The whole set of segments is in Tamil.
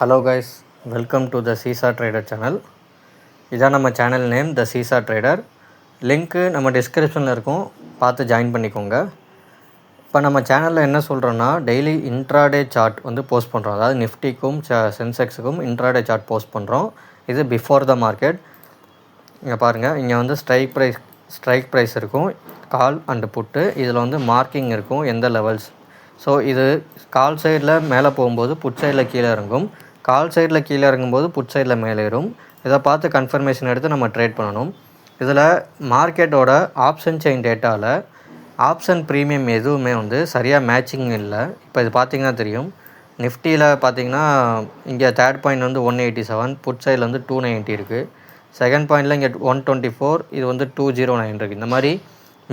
Hello guys, welcome to the Seesaw Trader channel. இதான் நம்ம channel name the seesaw trader. Link நம்ம டிஸ்கிரிப்ஷனில் இருக்கும், பார்த்து ஜாயின் பண்ணிக்கோங்க. இப்போ நம்ம சேனலில் என்ன சொல்கிறோன்னா, டெய்லி இன்ட்ராடே சார்ட் வந்து போஸ்ட் பண்ணுறோம். அதாவது நிஃப்டிக்கும் சென்செக்ஸுக்கும் இன்ட்ராடே சார்ட் போஸ்ட் பண்ணுறோம். இது பிஃபோர் த மார்க்கெட். இங்கே பாருங்கள், இங்கே வந்து ஸ்ட்ரைக் ப்ரைஸ் இருக்கும், கால் அண்டு புட்டு. இதில் வந்து மார்க்கிங் இருக்கும், எந்த லெவல்ஸ். ஸோ இது கால் சைடில் மேலே போகும்போது புட் சைடில் கீழே இறங்கும், கால் சைடில் கீழே இறங்கும்போது புட் சைடில் மேலே ஏறும். இதை பார்த்து கன்ஃபர்மேஷன் எடுத்து நம்ம ட்ரேட் பண்ணணும். இதில் மார்க்கெட்டோட ஆப்ஷன் செயின் டேட்டாவில் ஆப்ஷன் ப்ரீமியம் எதுவுமே வந்து சரியாக மேட்சிங் இல்லை. இப்போ இது பார்த்திங்கன்னா தெரியும். நிஃப்டியில் பார்த்திங்கன்னா இங்கே தேர்ட் பாயிண்ட் வந்து 187, புட் சைடில் வந்து 290 இருக்குது. செகண்ட் பாயிண்டில் இங்கே 124, இது வந்து 209 இருக்குது. இந்த மாதிரி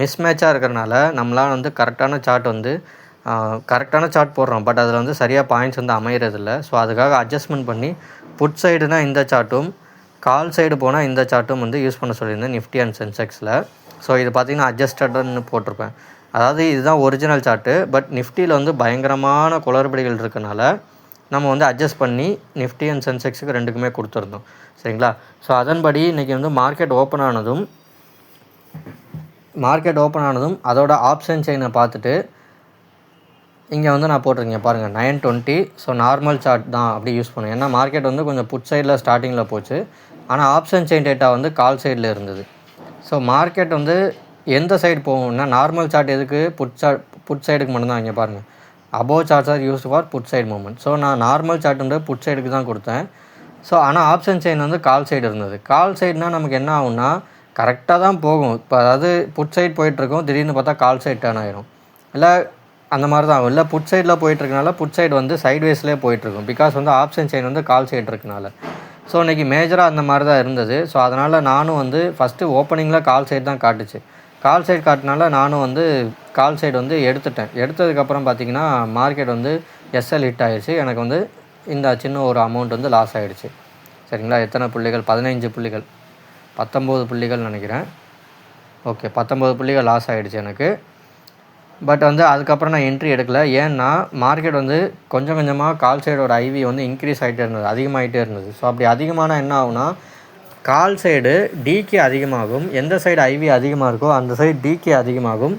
மிஸ் மேட்சாக இருக்கிறனால நம்மளால் வந்து கரெக்டான சார்ட் போடுறோம், பட் அதில் வந்து சரியாக பாயிண்ட்ஸ் வந்து அமைகிறதில்ல. ஸோ அதுக்காக அட்ஜஸ்ட்மெண்ட் பண்ணி புட் சைடுனா இந்த சார்ட்டும், கால் சைடு போனால் இந்த சார்ட்டும் வந்து யூஸ் பண்ண சொல்லியிருந்தேன் நிஃப்டி அண்ட் சென்செக்ஸில். ஸோ இது பார்த்திங்கன்னா அட்ஜஸ்டட்னு போட்டிருப்பேன். அதாவது இதுதான் ஒரிஜினல் சார்ட்டு, பட் நிஃப்டியில் வந்து பயங்கரமான குளறுபடிகள் இருக்கனால நம்ம வந்து அட்ஜஸ்ட் பண்ணி நிஃப்டி அண்ட் சென்செக்ஸுக்கு ரெண்டுக்குமே கொடுத்துருந்தோம். சரிங்களா? ஸோ அதன்படி இன்றைக்கி வந்து மார்க்கெட் ஓப்பன் ஆனதும் அதோட ஆப்ஷன் செயினை பார்த்துட்டு இங்கே வந்து நான் போட்டிருக்கேன் பாருங்கள் 920. ஸோ நார்மல் சார்ட் தான் அப்படி யூஸ் பண்ணுவேன். ஏன்னா மார்க்கெட் வந்து கொஞ்சம் புட் சைடில் ஸ்டார்டிங்கில் போச்சு, ஆனால் ஆப்ஷன் செயின் டேட்டா வந்து கால் சைடில் இருந்தது. ஸோ மார்க்கெட் வந்து எந்த சைடு போகும்னா, நார்மல் சார்ட் எதுக்கு, புட் சைடுக்கு மட்டும்தான். இங்கே பாருங்கள், above charts are used for put side movement. So நான் நார்மல் சார்ட் வந்து புட் சைடுக்கு தான் கொடுத்தேன். ஸோ ஆனால் ஆப்ஷன் செயின் வந்து கால் சைடு இருந்தது. கால் சைடுனால் நமக்கு என்ன ஆகும்னா, கரெக்டாக தான் போகும். இப்போ அதாவது புட் சைடு போயிட்டுருக்கோம், திடீர்னு பார்த்தா கால் சைடு டர்ன் ஆயிரும், இல்லை அந்த மாதிரி தான். இல்லை புட் சைடில் போயிட்டுருக்கனால புட் சைடு வந்து சைட்வேஸ்லேயே போயிட்டுருக்கும், பிகாஸ் வந்து ஆப்ஷன் செயின் வந்து கால் சைடு இருக்கனால. ஸோ இன்றைக்கி மேஜராக அந்த மாதிரி தான் இருந்தது. ஸோ அதனால் நானும் வந்து ஃபஸ்ட்டு ஓப்பனிங்கில் கால் சைடு தான் காட்டுச்சு. கால் சைடு காட்டினால நானும் வந்து கால் சைடு வந்து எடுத்ததுக்கப்புறம் பார்த்திங்கன்னா மார்க்கெட் வந்து எஸ்எல் ஹிட் ஆகிடுச்சு. எனக்கு வந்து இந்த சின்ன ஒரு அமௌண்ட் வந்து லாஸ் ஆகிடுச்சு. சரிங்களா? எத்தனை புள்ளிகள், 15 புள்ளிகள், 19 புள்ளிகள் நினைக்கிறேன். ஓகே, 19 புள்ளிகள் லாஸ் ஆகிடுச்சு எனக்கு. பட் வந்து அதுக்கப்புறம் நான் என்ட்ரி எடுக்கலை. ஏன்னா மார்க்கெட் வந்து கொஞ்சம் கொஞ்சமாக கால் சைடோட ஐவி வந்து இன்க்ரீஸ் ஆகிட்டே இருந்தது, அதிகமாகிட்டே இருந்தது. ஸோ அப்படி அதிகமான என்ன ஆகுனா, கால் சைடு டிகே அதிகமாகும். எந்த சைடு ஐவி அதிகமாக இருக்கோ அந்த சைடு டிகே அதிகமாகும்.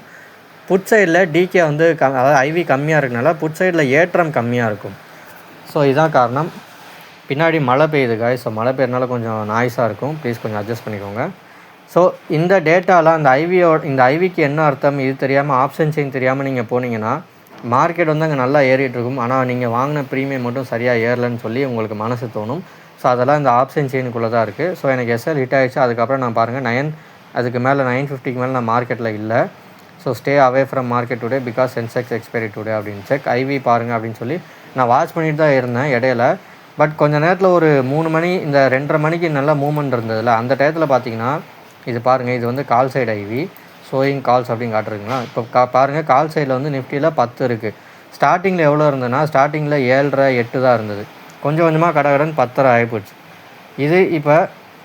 புட் சைடில் டிகே வந்து அதாவது ஐவி கம்மியாக இருக்கனால புட் சைடில் ஏற்றம் கம்மியாக இருக்கும். ஸோ இதுதான் காரணம். பின்னாடி மழை பெய்யுது காய். ஸோ மழை பெய்யறதுனால கொஞ்சம் நாய்ஸாக இருக்கும், ப்ளீஸ் கொஞ்சம் அட்ஜஸ்ட் பண்ணிக்கோங்க. ஸோ இந்த டேட்டாவில் இந்த ஐவிக்கு என்ன அர்த்தம், இது தெரியாமல், ஆப்ஷன் செயின் தெரியாமல் நீங்கள் போனீங்கன்னா மார்க்கெட் வந்து அங்கே நல்லா ஏறிட்டுருக்கும், ஆனால் நீங்கள் வாங்கின ப்ரீமியம் மட்டும் சரியாக ஏறலன்னு சொல்லி உங்களுக்கு மனசு தோணும். ஸோ அதெல்லாம் இந்த ஆப்ஷன் செயினுக்குள்ளே தான் இருக்குது. ஸோ எனக்கு எஸ்எல் ஹிட் ஆகிடுச்சு. அதுக்கப்புறம் நான் பாருங்கள் அதுக்கு மேலே 950க்கு மேலே நான் மார்க்கெட்டில் இல்லை. So stay away from market today because Sensex expiry today அப்படின்னு செக் ஐவி பாருங்கள் அப்படின்னு சொல்லி நான் வாட்ச் பண்ணிட்டு தான் இருந்தேன் இடையில. பட் கொஞ்சம் நேரத்தில் ஒரு 3 மணி, இந்த 2:30 மணிக்கு நல்ல மூவ்மெண்ட் இருந்ததில்ல, அந்த டயத்தில் பார்த்தீங்கன்னா இது பாருங்கள், இது வந்து call side IV showing calls அப்படின்னு காட்டுறீங்களா. இப்போ பாருங்கள், கால் சைடில் வந்து நிஃப்டியில் 10 இருக்குது. ஸ்டார்டிங்கில் எவ்வளோ இருந்ததுன்னா, ஸ்டார்டிங்கில் 7.5 8 தான் இருந்தது. கொஞ்சம் கொஞ்சமாக கடகடன் 10.5 ஆகிப்போச்சு. இது இப்போ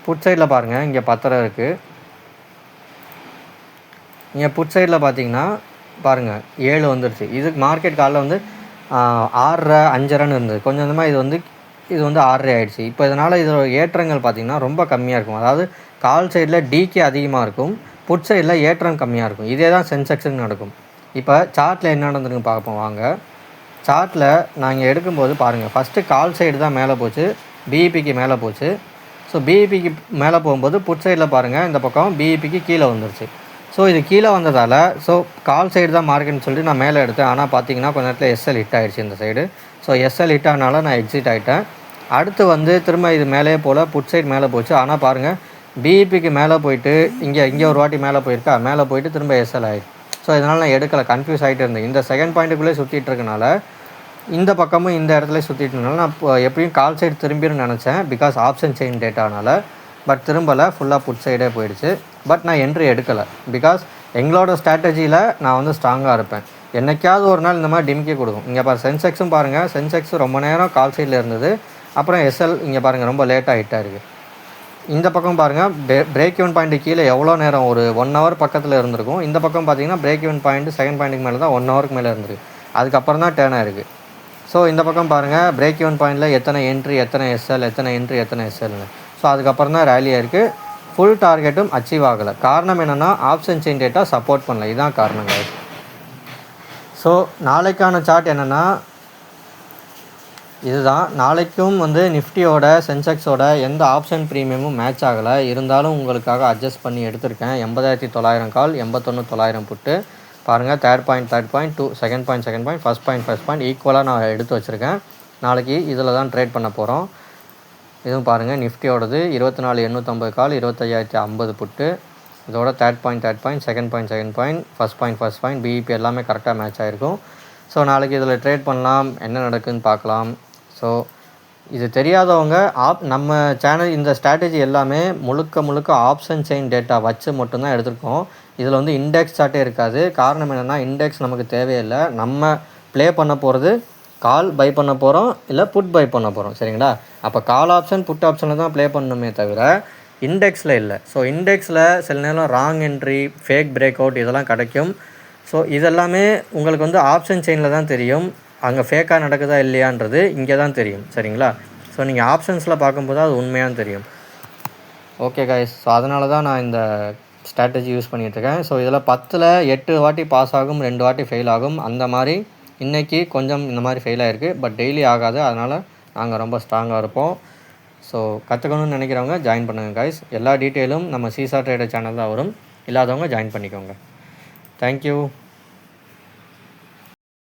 புட் சைடில் பாருங்கள், இங்கே 10.5 இருக்குது. இங்கே புட் சைடில் பார்த்தீங்கன்னா பாருங்கள் 7 வந்துருச்சு. இது மார்க்கெட் காலில் வந்து 6.5 5.5 இருந்தது. கொஞ்சம் கொஞ்சமாக இது வந்து 6.5 ஆகிடுச்சு. இப்போ இதனால் இதோட ஏற்றங்கள் பார்த்திங்கன்னா ரொம்ப கம்மியாக இருக்கும். அதாவது கால் சைடில் டிகே அதிகமாக இருக்கும், புட் சைடில் ஏற்றம் கம்மியாக இருக்கும். இதே தான் சென்செக்ஸுக்கு நடக்கும். இப்போ சார்ட்டில் என்ன நடந்துருக்கு பார்ப்போம் வாங்க. சார்ட்டில் நான் இங்கே எடுக்கும்போது பாருங்கள், ஃபஸ்ட்டு கால் சைடு தான் மேலே போச்சு, பிஇபிக்கு மேலே போச்சு. ஸோ பிஇபிக்கு மேலே போகும்போது புட் சைடில் பாருங்கள், இந்த பக்கம் பிஇபிக்கு கீழே வந்துருச்சு. ஸோ இது கீழே வந்ததால் ஸோ கால் சைடு தான் மார்க்கெட்னு சொல்லிட்டு நான் மேலே எடுத்தேன். ஆனால் பார்த்தீங்கன்னா கொஞ்ச நேரத்தில் எஸ்எல் ஹிட் ஆகிடுச்சு இந்த சைடு. ஸோ எஸ்எல் ஹிட் ஆனால நான் எக்ஸிட் ஆகிட்டேன். அடுத்து வந்து திரும்ப இது மேலே போல் புட் சைடு மேலே போச்சு. ஆனால் பாருங்கள், பிஇபிக்கு மேலே போயிட்டு இங்கே ஒரு வாட்டி மேலே போயிருக்கா, மேலே போயிட்டு திரும்ப எஸ்எல் ஆகிடுச்சு. ஸோ இதனால் நான் எடுக்கலை, கன்ஃபியூஸ் ஆகிட்டு இருந்தேன். இந்த செகண்ட் பாயிண்ட்டுக்குள்ளே சுற்றிட்டு இருக்கனால, இந்த பக்கமும் இந்த இடத்துல சுற்றிட்டு இருந்தனால நான் எப்படியும் கால் சைடு திரும்பின்னு நினச்சேன், பிகாஸ் ஆப்ஷன் செயின் டேட்டானால். பட் திரும்பலை, ஃபுல்லாக புட் சைடே போயிடுச்சு. பட் நான் என்ட்ரி எடுக்கலை, பிகாஸ் எங்களோட ஸ்ட்ராட்டஜியில் நான் வந்து ஸ்ட்ராங்காக இருப்பேன். என்றைக்காவது ஒரு நாள் இந்த மாதிரி டிமிக்கே கொடுக்கும். இங்கே சென்செக்ஸும் பாருங்கள், சென்செக்ஸும் ரொம்ப நேரம் கால் சைடில் இருந்தது. அப்புறம் எஸ்எல் இங்கே பாருங்கள் ரொம்ப லேட்டாக ஹிட்டாக இருக்குது. இந்த பக்கம் பாருங்கள், பிரேக் ஈவன் பாயிண்ட்டு கீழே எவ்வளோ நேரம், ஒரு 1 hour பக்கத்தில் இருந்திருக்கும். இந்த பக்கம் பார்த்தீங்கன்னா பிரேக் ஈவன் பாயிண்ட்டு செகண்ட் பாயிண்ட்டுக்கு மேலே தான் 1 hourக்கு மேலே இருந்திருக்கு. அதுக்கப்புறம் தான் டேர்ன் ஆகிருக்கு. ஸோ இந்த பக்கம் பாருங்கள் பிரேக் ஈவன் பாயிண்டில் எத்தனை என்ட்ரி எத்தனை எஸ்எல் எத்தனை என்ட்ரி எத்தனை எஸ்எல்னு. ஸோ அதுக்கப்புறம் தான் ரேலி ஆயிருக்கு. ஃபுல் டார்கெட்டும் அச்சீவ் ஆகலை. காரணம் என்னென்னா ஆப்ஷன் செயின் டேட்டா சப்போர்ட் பண்ணல. இதுதான் காரணம் guys. ஸோ நாளைக்கான சார்ட் என்னென்னா இதுதான். நாளைக்கும் வந்து நிஃப்டியோட சென்செக்ஸோட எந்த ஆப்ஷன் ப்ரீமியமும் மேட்ச் ஆகலை. இருந்தாலும் உங்களுக்காக அட்ஜஸ்ட் பண்ணி எடுத்திருக்கேன். 80,900 கால் 81,900 புட்டு பாருங்கள். Third point 2 second point first point ஈக்குவலாக நான் எடுத்து வச்சுருக்கேன். நாளைக்கு இதில் தான் ட்ரேட் பண்ண போகிறோம். இதுவும் பாருங்கள் நிஃப்டியோடது 24,850 கால் 25,050 புட்டு. இதோட third point second point first point PIB எல்லாமே கரெக்டாக மேட்ச் ஆகிருக்கும். ஸோ நாளைக்கு இதில் ட்ரேட் பண்ணலாம், என்ன நடக்குதுன்னு பார்க்கலாம். ஸோ இது தெரியாதவங்க நம்ம சேனல் இந்த ஸ்ட்ராட்டஜி எல்லாமே முழுக்க ஆப்ஷன் செயின் டேட்டா வச்சு மட்டும்தான் எடுத்திருக்கோம். இதில் வந்து இண்டெக்ஸ் சார்ட்டே இருக்காது. காரணம் என்னென்னா இண்டெக்ஸ் நமக்கு தேவையில்லை. நம்ம ப்ளே பண்ண போகிறது கால் பை பண்ண போகிறோம், இல்லை புட் பை பண்ண போகிறோம். சரிங்களா? அப்போ கால் ஆப்ஷன் புட் ஆப்ஷனில் தான் ப்ளே பண்ணணுமே தவிர இண்டெக்ஸில் இல்லை. ஸோ இண்டெக்ஸில் சில நேரம் wrong entry fake break out இதெல்லாம் கிடைக்கும். ஸோ இதெல்லாமே உங்களுக்கு வந்து ஆப்ஷன் செயினில் தான் தெரியும். அங்கே ஃபேக்காக நடக்குதா இல்லையான்றது இங்கே தான் தெரியும். சரிங்களா? ஸோ நீங்கள் ஆப்ஷன்ஸில் பார்க்கும்போது அது உண்மையாக தெரியும். ஓகே கைஸ், ஸோ அதனால தான் நான் இந்த ஸ்ட்ராட்டஜி யூஸ் பண்ணிகிட்ருக்கேன். ஸோ இதில் 10ல் 8 வாட்டி பாஸ் ஆகும், 2 வாட்டி ஃபெயில் ஆகும். அந்த மாதிரி இன்றைக்கி கொஞ்சம் இந்த மாதிரி ஃபெயில் ஆகிருக்கு. பட் டெய்லி ஆகாது. அதனால் நாங்கள் ரொம்ப ஸ்ட்ராங்காக இருப்போம். ஸோ கற்றுக்கணும்னு நினைக்கிறவங்க ஜாயின் பண்ணுங்கள் கைஸ். எல்லா டீட்டெயிலும் நம்ம சீசா ட்ரேடர் சேனல் தான் வரும். இல்லாதவங்க ஜாயின் பண்ணிக்கோங்க. தேங்க்யூ.